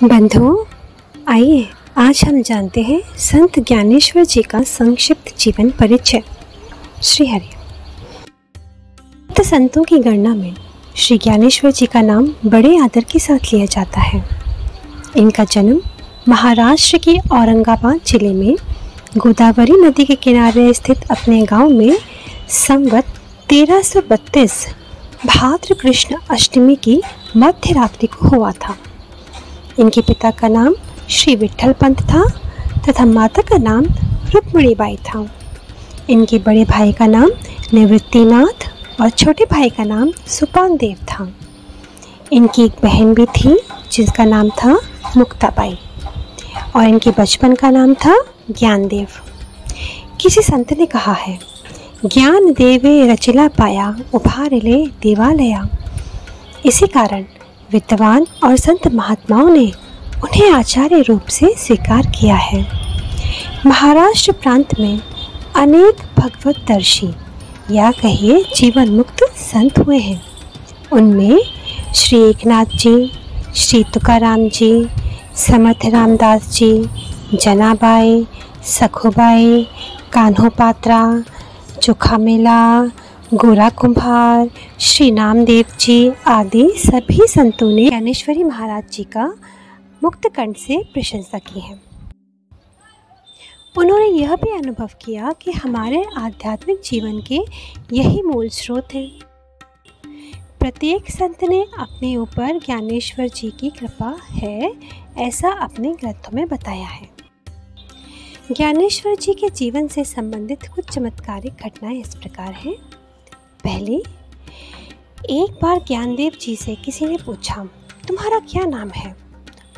बंधुओं, आइए आज हम जानते हैं संत ज्ञानेश्वर जी का संक्षिप्त जीवन परिचय। श्री हरि। तो संतों की गणना में श्री ज्ञानेश्वर जी का नाम बड़े आदर के साथ लिया जाता है। इनका जन्म महाराष्ट्र के औरंगाबाद जिले में गोदावरी नदी के किनारे स्थित अपने गांव में संवत 1332 भाद्र कृष्ण अष्टमी की मध्य रात्रि को हुआ था। इनके पिता का नाम श्री विठल पंत था तथा माता का नाम रुक्मिणीबाई था। इनके बड़े भाई का नाम निवृत्तिनाथ और छोटे भाई का नाम सुपानदेव था। इनकी एक बहन भी थी जिसका नाम था मुक्ताबाई और इनके बचपन का नाम था ज्ञानदेव। किसी संत ने कहा है, ज्ञान देवे रचिला पाया उभारिले देवालया। इसी कारण विद्वान और संत महात्माओं ने उन्हें आचार्य रूप से स्वीकार किया है। महाराष्ट्र प्रांत में अनेक भगवतदर्शी या कहिए जीवन मुक्त संत हुए हैं। उनमें श्री एकनाथ जी, श्री तुकाराम जी, समर्थ रामदास जी, जनाबाई, सखुबाई, कान्होपात्रा, चोखामेला, गोरा कुम्हार, श्री नामदेव जी आदि सभी संतों ने ज्ञानेश्वरी महाराज जी का मुक्त कंठ से प्रशंसा की है। उन्होंने यह भी अनुभव किया कि हमारे आध्यात्मिक जीवन के यही मूल स्रोत हैं। प्रत्येक संत ने अपने ऊपर ज्ञानेश्वर जी की कृपा है ऐसा अपने ग्रंथों में बताया है। ज्ञानेश्वर जी के जीवन से संबंधित कुछ चमत्कारिक घटनाएं इस प्रकार हैं। पहले, एक बार ज्ञानदेव जी से किसी ने पूछा, तुम्हारा क्या नाम है?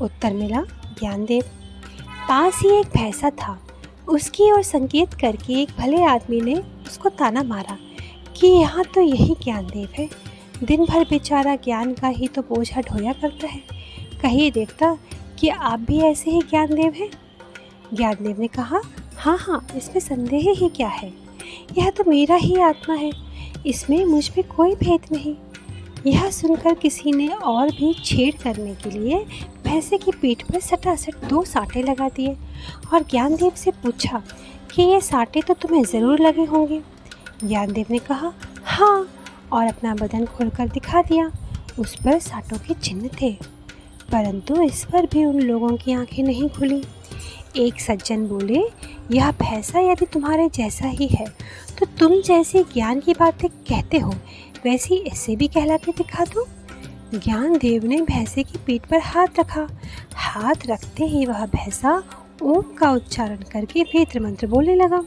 उत्तर मिला, ज्ञानदेव। पास ही एक भैंसा था, उसकी ओर संकेत करके एक भले आदमी ने उसको ताना मारा कि यहाँ तो यही ज्ञानदेव है, दिन भर बेचारा ज्ञान का ही तो बोझा ढोया करता है। कहिए देवता कि आप भी ऐसे ही ज्ञानदेव हैं? ज्ञानदेव ने कहा, हाँ, इसमें संदेह ही क्या है, यह तो मेरा ही आत्मा है, इसमें मुझ में कोई भेद नहीं। यह सुनकर किसी ने और भी छेड़ करने के लिए भैंसे की पीठ पर सटासट 2 साँटे लगा दिए और ज्ञानदेव से पूछा कि ये साँटे तो तुम्हें ज़रूर लगे होंगे। ज्ञानदेव ने कहा, हाँ, और अपना बदन खोलकर दिखा दिया। उस पर साँटों के चिन्ह थे, परंतु इस पर भी उन लोगों की आंखें नहीं खुली। एक सज्जन बोले, यह भैंसा यदि तुम्हारे जैसा ही है तो तुम जैसे ज्ञान की बातें कहते हो वैसी इससे भी कहला के दिखा दो। ज्ञानदेव ने भैंसे की पीठ पर हाथ रखा। हाथ रखते ही वह भैंसा ओम का उच्चारण करके वेद मंत्र बोलने लगा।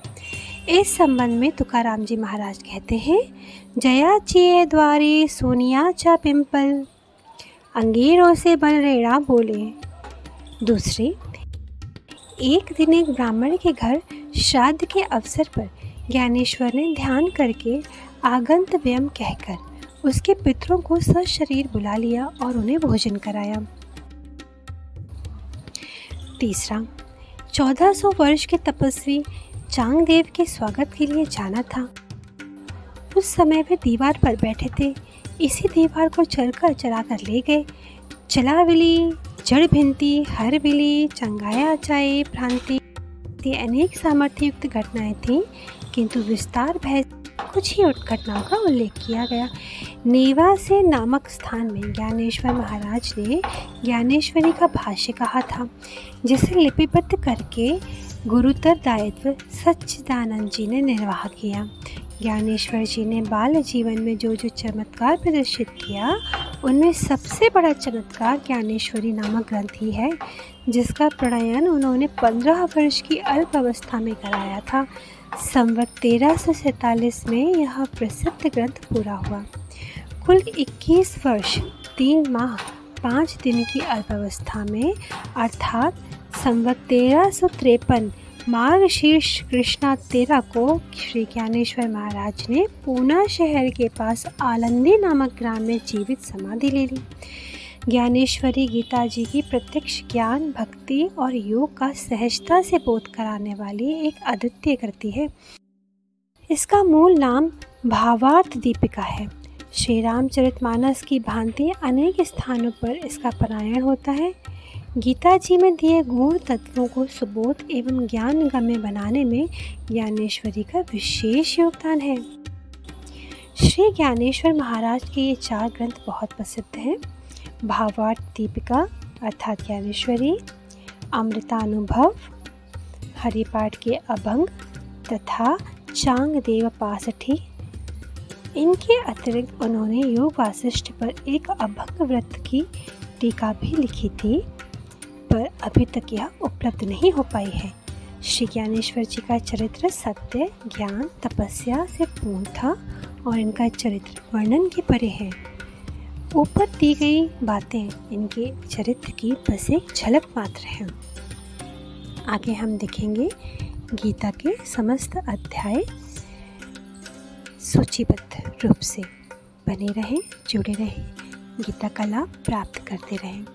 इस संबंध में तुकाराम जी महाराज कहते हैं, जया चिए द्वारी सोनिया चा पिंपल, अंगीरों से बल रेड़ा बोले। दूसरी, एक दिन एक ब्राह्मण के घर श्राद्ध के अवसर पर ज्ञानेश्वर ने ध्यान करके आगंत व्यम कहकर उसके पितरों को सशरीर बुला लिया और उन्हें भोजन कराया। तीसरा, 1400 वर्ष के तपस्वी चांगदेव के स्वागत के लिए जाना था। उस समय वे दीवार पर बैठे थे। इसी दीवार को चलाकर ले गए। चलाविली, जड़ भिंती, हर बिली, चंगाया चाय, भ्रांति अनेक सामर्थ्य युक्त घटनाएं थीं, किंतु विस्तार भय कुछ ही घटनाओं का उल्लेख किया गया। नेवा से नामक स्थान में ज्ञानेश्वर महाराज ने ज्ञानेश्वरी का भाष्य कहा था, जिसे लिपिबद्ध करके गुरुतर दायित्व सच्चिदानंद जी ने निर्वाह किया। ज्ञानेश्वर जी ने बाल जीवन में जो चमत्कार प्रदर्शित किया, उनमें सबसे बड़ा चमत्कार ज्ञानेश्वरी नामक ग्रंथ ही है, जिसका प्रणयन उन्होंने 15 वर्ष की अल्प अवस्था में कराया था। संवत 1347 में यह प्रसिद्ध ग्रंथ पूरा हुआ। कुल 21 वर्ष 3 माह 5 दिन की अल्पावस्था में, अर्थात संवत 1353 मार्गशीर्ष कृष्णा 13 को श्री ज्ञानेश्वर महाराज ने पूना शहर के पास आलंदी नामक ग्राम में जीवित समाधि ले ली। ज्ञानेश्वरी गीता जी की प्रत्यक्ष ज्ञान, भक्ति और योग का सहजता से बोध कराने वाली एक अद्वितीय कृति है। इसका मूल नाम भावार्थ दीपिका है। श्री रामचरितमानस की भांति अनेक स्थानों पर इसका पारायण होता है। गीता जी में दिए गुण तत्वों को सुबोध एवं ज्ञान गम्य बनाने में ज्ञानेश्वरी का विशेष योगदान है। श्री ज्ञानेश्वर महाराज के ये 4 ग्रंथ बहुत प्रसिद्ध हैं। भावार्थ दीपिका अर्थात ज्ञानेश्वरी, अमृतानुभव, हरिपाठ के अभंग तथा चांगदेव पासठी। इनके अतिरिक्त उन्होंने योग वासिष्ठ पर एक अभंग व्रत की टीका भी लिखी थी, पर अभी तक यह उपलब्ध नहीं हो पाई है। श्री ज्ञानेश्वर जी का चरित्र सत्य, ज्ञान, तपस्या से पूर्ण था और इनका चरित्र वर्णन के परे है। ऊपर दी गई बातें इनके चरित्र की बस एक झलक मात्र है। आगे हम देखेंगे गीता के समस्त अध्याय सूचीबद्ध रूप से। बने रहें, जुड़े रहें, गीता का लाभ प्राप्त करते रहें।